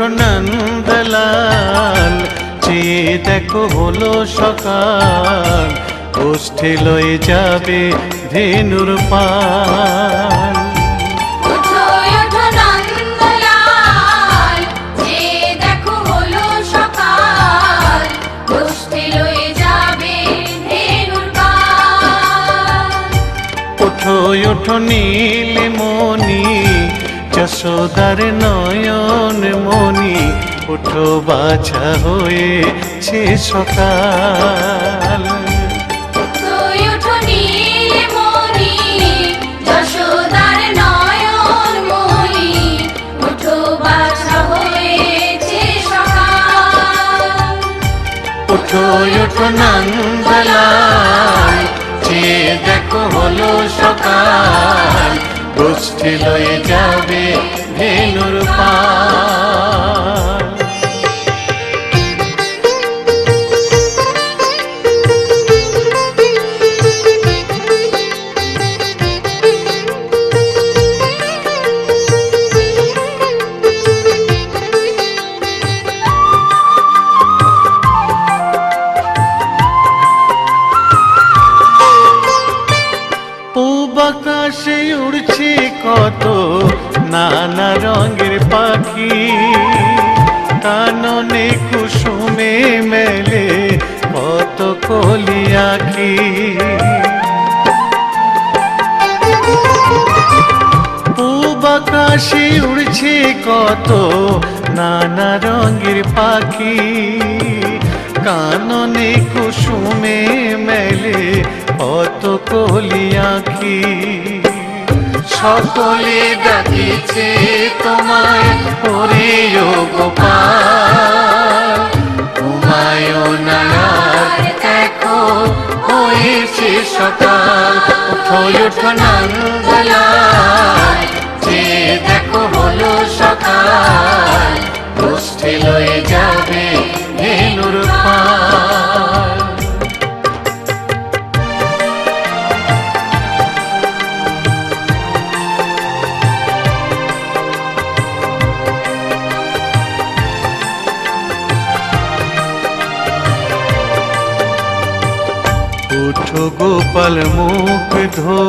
ওঠো নন্দলাল, চেয়ে দেখো হলো সকাল, গোষ্ঠী লয়ে যাবে ধেনুর পাল। ওঠো ওঠো নন্দলাল, চেয়ে দেখো হলো সকাল, গোষ্ঠী লয়ে যাবে ধেনুর পাল। ওঠো ওঠো নীলমণি, যশোদার নয়ন মণি, ওঠো বাছা হয়েছে সকাল। ওঠো ওঠো নীলমণি, যশোদার নয়ন মণি, ওঠো বাছা হয়েছে সকাল। ওঠো ওঠো নন্দলাল, চেয়ে দেখো হলো সকাল, গোষ্ঠী লয়ে যাবে ধেনুর পাল। আকাশে উড়ছে কত নানা রঙের পাখি, কাননে কুসুমে মেলে কত কলি আঁখি। পূব আকাশে উড়ছে কত নানা রঙের পাখি, কাননে কুসুমে মেলে কত কলি আঁখি। সকলে ডাকিছে তোমায় ওরে ও গোপাল, ঘুমায়ো না আর দেখো হয়েছে সকাল। ওঠো ওঠো নন্দলাল, চেয়ে দেখো হলো সকাল, গোষ্ঠী লয়ে যাবে ধেনুর পাল। ওঠো গোপাল মুখ ধো,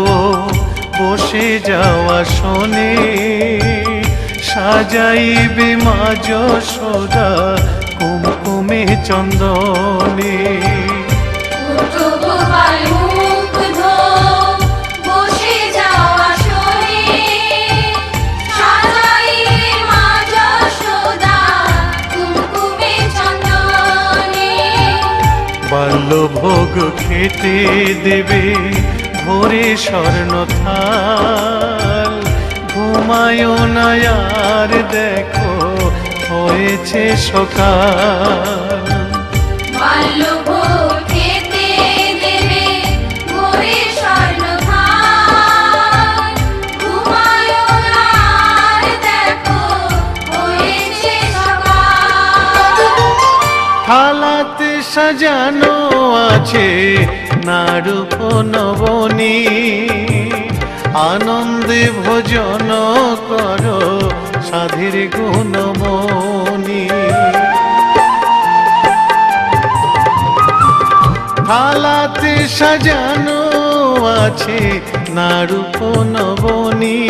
বসে যাওয়া শোনে, সাজাইবে মা যশোদা কুমকুমে চন্দনে। ওঠো গোপাল মুখ ধো, বসে যাওয়া শোনে, সাজাইবে মা যশোদা কুমকুমে চন্দনে। বাল্যভোগ খেতে দেবে ভোরে স্বর্ণ থাল, ঘুমায়ো না আর দেখো হয়েছে সকাল। বাল্যভোগ খেতে দেবে ভোরে স্বর্ণ থাল, ঘুমায়ো না আর দেখো হয়েছে সকাল। থালাতে সাজানো আছে নারূপ নবনী, আনন্দে ভোজন করো সাধীর গুণমণি। থালাতে সাজানো আছে নারূপ নবনী,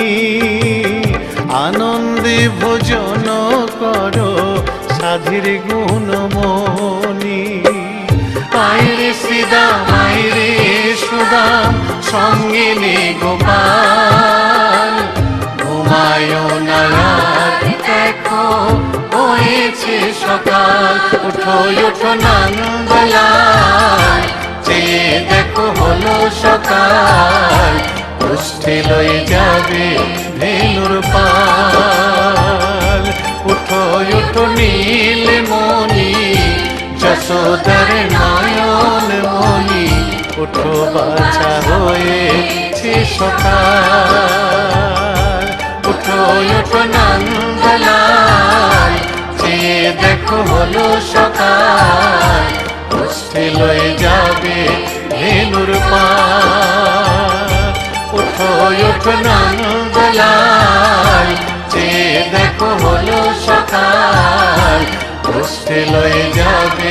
আনন্দে ভোজন করো সাধীর গুণমণি। আইরে শ্রীদাম আইরে সুদাম, সঙ্গে নে গোপাল, ঘুমায়ো না আর দেখো হয়েছে সকাল। ওঠো ওঠো নন্দলাল, চেয়ে দেখো হলো সকাল, গোষ্ঠী লয়ে যাবে ধেনুর পাল। ওঠো ওঠো নীলমণি, যশোদার নয়ন মণি, ওঠো বাছা হয়েছে সকাল। ওঠো ওঠো নন্দলাল, চেয়ে দেখো হলো সকাল, গোষ্ঠী লয়ে যাবে ধেনুর পাল। ওঠো ওঠো নন্দলাল, চেয়ে দেখো হলো সকাল, গোষ্ঠী লয়ে যাবে